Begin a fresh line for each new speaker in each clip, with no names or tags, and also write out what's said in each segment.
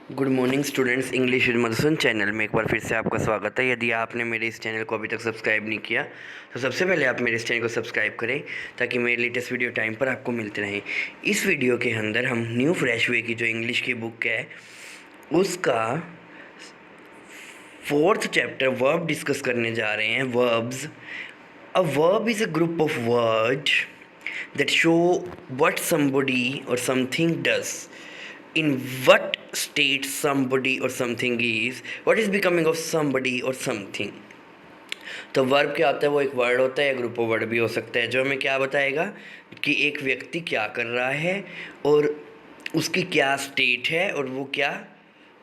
Good morning students, English with Madhusudan channel में एक बार फिर से आपका स्वागत है। यदि आपने मेरे इस चैनल को अभी तक सब्सक्राइब नहीं किया तो सबसे पहले आप मेरे इस चैनल को सब्सक्राइब करें ताकि मेरे लेटेस्ट वीडियो टाइम पर आपको मिलते रहें। इस वीडियो के अंदर हम न्यू फ्रेश वे की जो इंग्लिश की बुक है उसका 4th चैप्टर वर्ब डिस्कस करने जा रहे हैं। Verbs, a verb is a group of word that show what somebody or something does, in what state somebody or something is, what is becoming of somebody or something। तो verb क्या होता है? वो एक वर्ड होता है या group of word भी हो सकता है जो हमें क्या बताएगा कि एक व्यक्ति क्या कर रहा है और उसकी क्या स्टेट है और वो क्या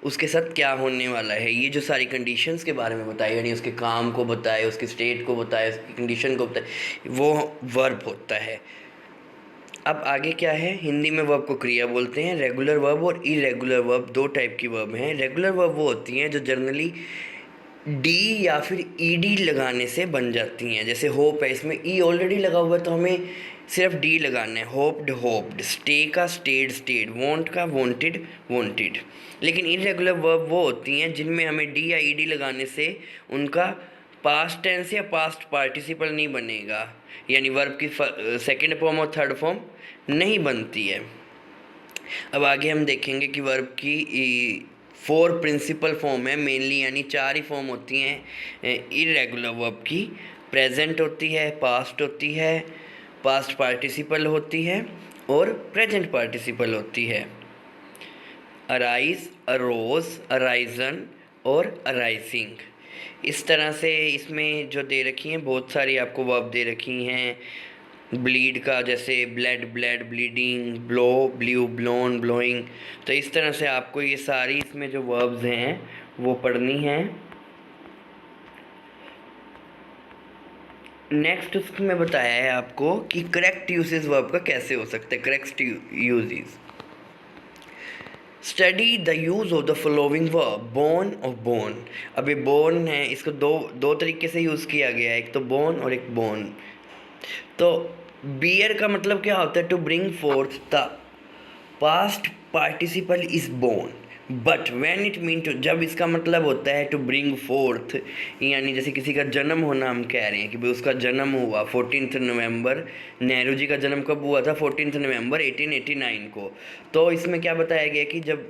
उसके साथ क्या होने वाला है। ये जो सारी कंडीशंस के बारे में बताए, यानी उसके काम को बताए, उसकी स्टेट को बताए, उसकी कंडीशन को बताए, वो वर्ब होता है। अब आगे क्या है? हिंदी में वर्ब को क्रिया बोलते हैं। रेगुलर वर्ब और इरेगुलर वर्ब दो टाइप की वर्ब हैं। रेगुलर वर्ब वो होती हैं जो जनरली डी या फिर ईडी लगाने से बन जाती हैं। जैसे होप है, इसमें ई ऑलरेडी लगा हुआ है तो हमें सिर्फ डी लगाना है। होप्ड होप्ड, स्टे का स्टेड स्टेड, वॉन्ट का वॉन्टेड वॉन्टेड। लेकिन इरेगुलर वर्ब वो होती हैं जिनमें हमें डी या ईडी लगाने से उनका पास्ट टेंस या पास्ट पार्टिसिपल नहीं बनेगा, यानी वर्ब की सेकंड फॉर्म और थर्ड फॉर्म नहीं बनती है। अब आगे हम देखेंगे कि वर्ब की 4 प्रिंसिपल फॉर्म है मेनली, यानी 4 ही फॉर्म होती हैं इरेगुलर वर्ब की। प्रेजेंट होती है, पास्ट होती है, पास्ट पार्टिसिपल होती है और प्रेजेंट पार्टिसिपल होती है। अराइज, अरोज, अराइजन और अराइजिंग। इस तरह से इसमें जो दे रखी हैं बहुत सारी आपको वर्ब दे रखी हैं। ब्लीड का जैसे blood blood, bleeding, blow blue, blown blowing. तो इस तरह से आपको ये सारी इसमें जो वर्ब्स हैं वो पढ़नी हैं। नेक्स्ट उसमें बताया है आपको कि करेक्ट यूसेज वर्ब का कैसे हो सकता है। Correct uses, study the use of the following verb borne और बोर्न। अब ये बोर्न है, इसको दो तरीके से यूज़ किया गया है, एक तो बोर्न और एक बोर्न। तो बियर का मतलब क्या होता है? To bring forth. The past participle is born but when it mean to, जब इसका मतलब होता है टू ब्रिंग फोर्थ, यानी जैसे किसी का जन्म होना हम कह रहे हैं कि भाई उसका जन्म हुआ 14 नवंबर। नेहरू जी का जन्म कब हुआ था? 14 नवंबर 1889 को। तो इसमें क्या बताया गया कि जब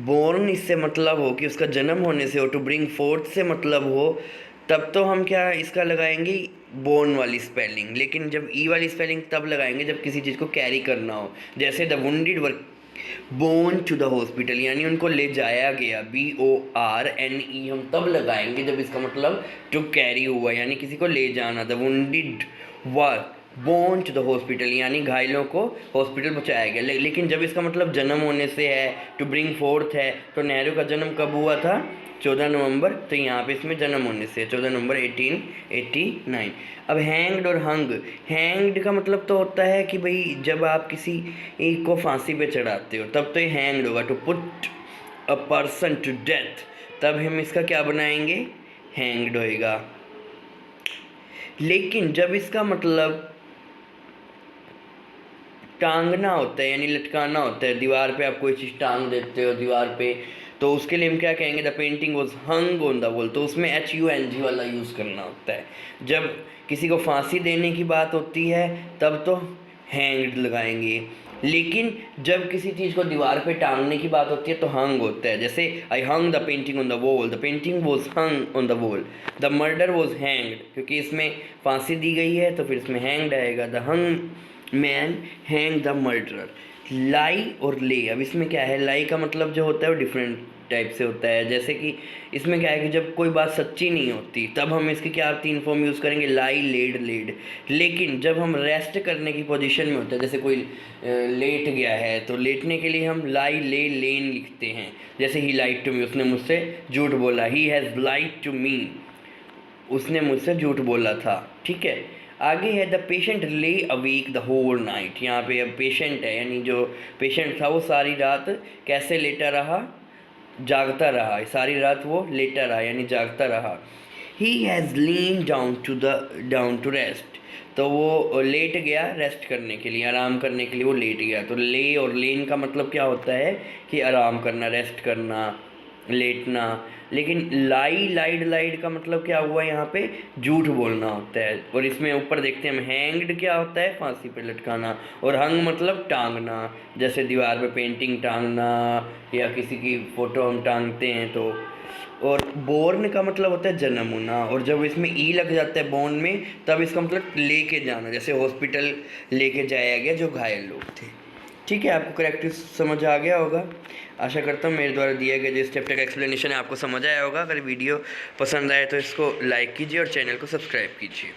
बोर्न इससे मतलब हो कि उसका जन्म होने से हो, टू ब्रिंग फोर्थ से मतलब हो, तब तो हम क्या इसका लगाएंगे बोर्न वाली स्पेलिंग। लेकिन जब ई वाली स्पेलिंग तब लगाएंगे जब किसी चीज़ को कैरी करना हो। जैसे the wounded were borne to the hospital, यानी उनको ले जाया गया, BORNE हम तब लगाएंगे जब इसका मतलब टू कैरी हुआ, यानी किसी को ले जाना। The wounded were borne to the hospital, यानी घायलों को हॉस्पिटल पहुंचाया गया। लेकिन जब इसका मतलब जन्म होने से है, टू ब्रिंग फोर्थ है, तो नेहरू का जन्म कब हुआ था? 14 नवंबर। तो यहाँ पे इसमें जन्म होने से 14 नवंबर 1889। अब हैंग्ड और हंग, हैंग्ड का मतलब तो होता है कि भाई जब आप किसी एक को फांसी पे चढ़ाते हो तब तो ये हैंग्ड होगा। To put a person to death, तब हम इसका क्या बनाएंगे? हैंग्ड होएगा। लेकिन जब इसका मतलब टांगना होता है, यानी लटकाना होता है, दीवार पे आप कोई चीज़ टांग देते हो दीवार पे, तो उसके लिए हम क्या कहेंगे? The painting was hung on the wall. तो उसमें HUNG वाला यूज़ करना होता है। जब किसी को फांसी देने की बात होती है तब तो हैंग्ड लगाएंगे। लेकिन जब किसी चीज़ को दीवार पे टांगने की बात होती है तो हंग होता है। जैसे I hung the painting on the wall, the painting was hung on the wall. The murder was hanged, क्योंकि इसमें फांसी दी गई है तो फिर इसमें हैंग्ड आएगा। The hung man hang the murderer. Lie और ले, अब इसमें क्या है? लाई का मतलब जो होता है वो डिफरेंट टाइप से होता है। जैसे कि इसमें क्या है कि जब कोई बात सच्ची नहीं होती तब हम इसके क्या 3 फॉर्म यूज़ करेंगे? लाई, लेड, लेड। लेकिन जब हम रेस्ट करने की पोजीशन में होते हैं, जैसे कोई लेट गया है तो लेटने के लिए हम लाई, ले, लेन लिखते हैं। जैसे ही लाइड टू मी, उसने मुझसे झूठ बोला। He has light to me, उसने मुझसे झूठ बोला था। ठीक है, आगे है द पेशेंट ले अवेक द होल नाइट। यहाँ पे अब पेशेंट है, यानी जो पेशेंट था वो सारी रात कैसे लेटा रहा? जागता रहा। सारी रात वो लेटा रहा यानी जागता रहा। He has lain down to rest. तो वो लेट गया रेस्ट करने के लिए, आराम करने के लिए वो लेट गया। तो ले और लेन का मतलब क्या होता है कि आराम करना, रेस्ट करना, लेटना। लेकिन लाई, लाइड, लाइड का मतलब क्या हुआ यहाँ पे, झूठ बोलना होता है। और इसमें ऊपर देखते हैं हम, हैंग्ड क्या होता है, फांसी पे लटकाना। और हंग मतलब टांगना, जैसे दीवार पे पेंटिंग टांगना या किसी की फ़ोटो हम टांगते हैं तो। और बोर्न का मतलब होता है जन्म होना, और जब इसमें ई लग जाता है बोर्न में, तब इसका मतलब लेके जाना, जैसे हॉस्पिटल लेके जाया गया जो घायल लोग थे। ठीक है, आपको करेक्ट समझ आ गया होगा। आशा करता हूँ मेरे द्वारा दिया गया जो इस चैप्टर का एक्सप्लेनेशन है आपको समझ आया होगा। अगर वीडियो पसंद आए तो इसको लाइक कीजिए और चैनल को सब्सक्राइब कीजिए।